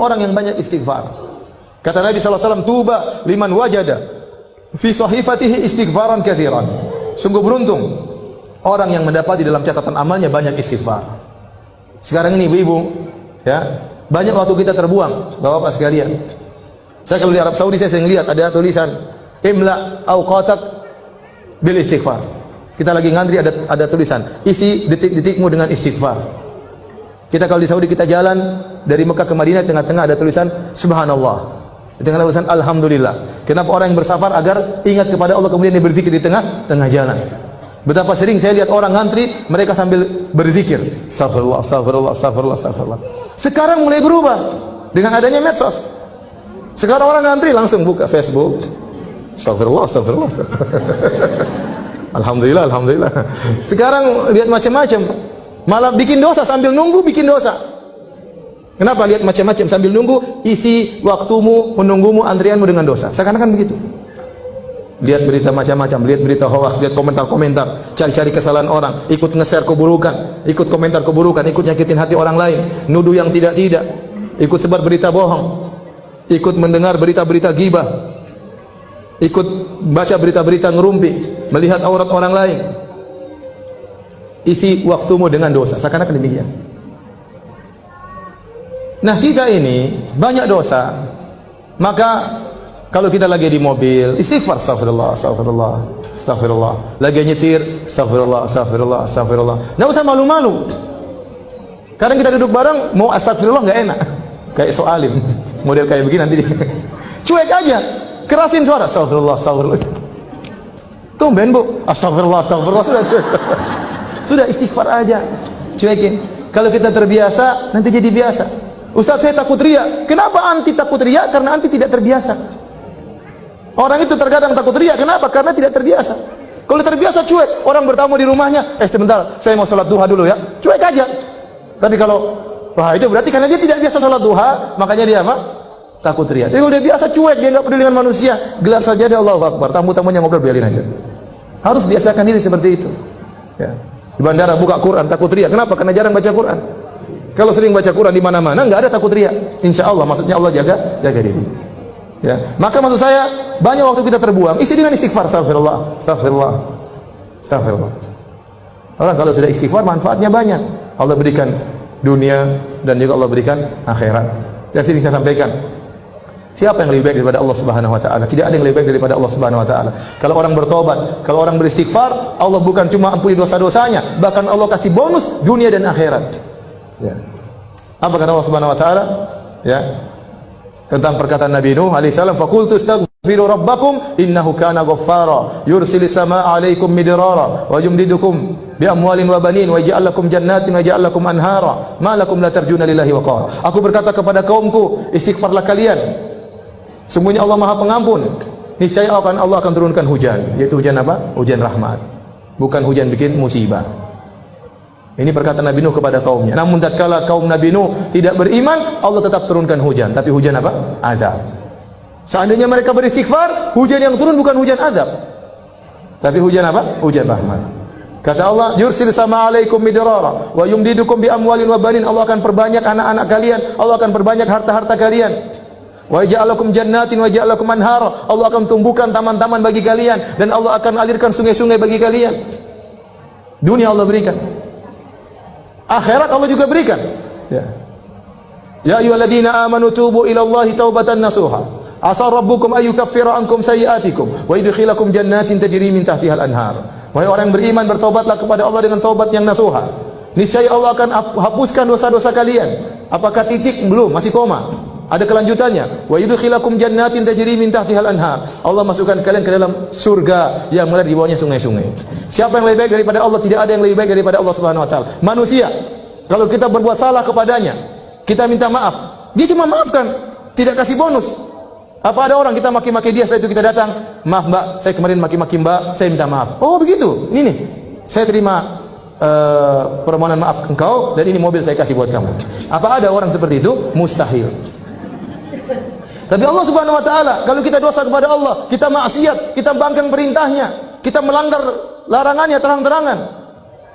orang yang banyak istighfar. Kata Nabi SAW, tuba liman wajada fi sahifatihi istighfaran katsiran. Sungguh beruntung orang yang mendapati dalam catatan amalnya banyak istighfar. Sekarang ini ibu-ibu, ya, banyak waktu kita terbuang, Bapak-bapak sekalian. Saya kalau di Arab Saudi saya sering lihat ada tulisan imla awqatak bil istighfar. Kita lagi ngantri ada tulisan isi detik-detikmu dengan istighfar. Kita kalau di Saudi kita jalan dari Mekah ke Madinah, tengah-tengah ada tulisan subhanallah, di tengah tulisan alhamdulillah. Kenapa orang yang bersafar? Agar ingat kepada Allah, kemudian dia berzikir di tengah jalan. Betapa sering saya lihat orang ngantri, mereka sambil berzikir astagfirullah, astagfirullah, astagfirullah, astagfirullah. Sekarang mulai berubah dengan adanya medsos. Sekarang orang ngantri langsung buka Facebook, astagfirullah, astagfirullah, astagfirullah. Alhamdulillah, alhamdulillah. Sekarang lihat macam-macam, malah bikin dosa sambil nunggu bikin dosa. Kenapa lihat macam-macam sambil nunggu? Isi waktumu menunggumu, antrianmu dengan dosa. Seakan-akan begitu. Lihat berita macam-macam, lihat berita hoax, lihat komentar-komentar, cari-cari kesalahan orang, ikut nge-share keburukan, ikut komentar keburukan, ikut nyakitin hati orang lain, nuduh yang tidak-tidak, ikut sebar berita bohong, ikut mendengar berita-berita ghibah, ikut baca berita-berita ngerumpi, melihat aurat orang lain. Isi waktumu dengan dosa. Seakan-akan demikian. Nah, kita ini banyak dosa. Maka kalau kita lagi di mobil, istighfar, astagfirullah, astagfirullah, astagfirullah. Lagi nyetir, astagfirullah, astagfirullah, astagfirullah. Nggak usah malu-malu. Kadang kita duduk bareng, mau astagfirullah nggak enak. Kayak soalim, model kayak begini nanti. Cuek aja, kerasin suara, astagfirullah, astagfirullah. Tumben bu, astagfirullah, astagfirullah, sudah cuek. Sudah istighfar aja, cuekin. Kalau kita terbiasa, nanti jadi biasa. Ustaz, saya takut riya. Kenapa anti takut riya? Karena anti tidak terbiasa. Orang itu terkadang takut riya. Kenapa? Karena tidak terbiasa. Kalau terbiasa cuek, orang bertamu di rumahnya, sebentar, saya mau sholat duha dulu ya. Cuek aja. Tapi kalau wah, itu berarti karena dia tidak biasa sholat duha, makanya dia apa? Takut riya. Tapi kalau dia biasa cuek, dia nggak peduli dengan manusia, gelar saja dia Allahu Akbar. Tamu-tamunya ngobrol, biarin aja. Harus biasakan diri seperti itu. Ya. Di bandara buka Quran, takut riya. Kenapa? Karena jarang baca Quran. Kalau sering baca Quran di mana-mana, nggak ada takut riya. Insya Allah, maksudnya Allah jaga diri. Ya, maka maksud saya banyak waktu kita terbuang, isi dengan istighfar, astagfirullah, astagfirullah, astagfirullah. Orang kalau sudah istighfar manfaatnya banyak. Allah berikan dunia dan juga Allah berikan akhirat. Yang sering saya sampaikan, siapa yang lebih baik daripada Allah Subhanahu wa taala? Tidak ada yang lebih baik daripada Allah Subhanahu wa taala. Kalau orang bertobat, kalau orang beristighfar, Allah bukan cuma ampuni dosa-dosanya, bahkan Allah kasih bonus dunia dan akhirat. Ya. Apa kata Allah Subhanahu wa taala? Ya. Tentang perkataan Nabi Nuh alaihi salam, faqultu astaghfiru rabbakum innahu kana ghaffara yursilis samaa'a 'alaikum midrara wa yumdidukum bi amwalin wa banin wa yaj'al lakum jannatin wa yaj'al lakum anhara ma lakum la tarjuna lillahi waqara. Aku berkata kepada kaumku, istighfarlah kalian. Sungguhnya Allah Maha Pengampun. Niscaya Allah akan turunkan hujan, yaitu hujan apa? Hujan rahmat. Bukan hujan bikin musibah. Ini perkataan Nabi Nuh kepada kaumnya. Namun tatkala kaum Nabi Nuh tidak beriman, Allah tetap turunkan hujan. Tapi hujan apa? Azab. Seandainya mereka beristighfar, hujan yang turun bukan hujan azab, tapi hujan apa? Hujan rahmat. Kata Allah, yursil sama alaikum midrara wa yumdidukum bi amwalin wa banin. Allah akan perbanyak anak-anak kalian, Allah akan perbanyak harta-harta kalian. Wa yaj'al lakum jannatin wa yaj'al lakum anhara. Allah akan tumbuhkan taman-taman bagi kalian dan Allah akan alirkan sungai-sungai bagi kalian. Dunia Allah berikan. Akhirat Allah juga berikan. Ya. Ya ayyuhalladzina amanu tubu ila Allahi taubatan nasuha. Asa rabbukum ayyukaffira ankum sayyi'atikum wa yudkhilakum jannatin tajri min tahtiha al-anhar. Wahai orang yang beriman, bertobatlah kepada Allah dengan taubat yang nasuha. Niscaya Allah akan hapuskan dosa-dosa kalian. Apakah titik? Belum, masih koma. Ada kelanjutannya. Wa yudkhilakum jannatin tajri min tahtiha al-anhar. Allah masukkan kalian ke dalam surga yang mengalir di bawahnya sungai-sungai. Siapa yang lebih baik daripada Allah? Tidak ada yang lebih baik daripada Allah Subhanahu wa taala. Manusia, kalau kita berbuat salah kepadanya, kita minta maaf, dia cuma maafkan, tidak kasih bonus. Apa ada orang kita maki-maki dia, setelah itu kita datang, maaf mbak, saya kemarin maki-maki mbak, saya minta maaf. Oh begitu, ini nih, saya terima permohonan maaf engkau dan ini mobil saya kasih buat kamu. Apa ada orang seperti itu? Mustahil. Tapi Allah Subhanahu wa taala, kalau kita dosa kepada Allah, kita maksiat, kita bangkang perintahnya, kita melanggar larangannya terang-terangan,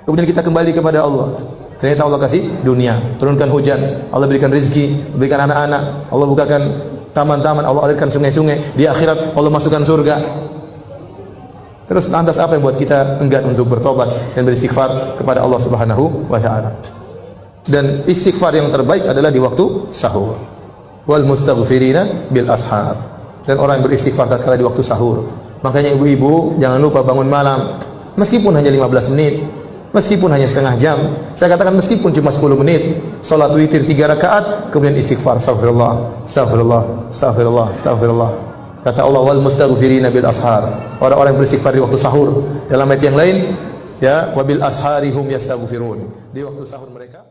kemudian kita kembali kepada Allah, Ternyata Allah kasih dunia, turunkan hujan, Allah berikan rezeki, berikan anak-anak, Allah bukakan taman-taman, Allah alirkan sungai-sungai. Di akhirat Allah masukkan surga. Terus lantas apa yang buat kita enggan untuk bertobat dan beristighfar kepada Allah Subhanahu wa taala? Dan istighfar yang terbaik adalah di waktu sahur. Wal mustaghfirina bil ashar. Dan orang yang beristighfar tatkala di waktu sahur. Makanya ibu-ibu jangan lupa bangun malam, meskipun hanya 15 menit. Meskipun hanya setengah jam, saya katakan meskipun cuma 10 menit, salat witir 3 rakaat, kemudian istighfar, astaghfirullah, astaghfirullah, astaghfirullah, astaghfirullah. Kata Allah, wal mustaghfirina bil ashar. Orang-orang yang beristighfar di waktu sahur. Dalam ayat yang lain, ya, wabil asharihum yastaghfirun. Di waktu sahur mereka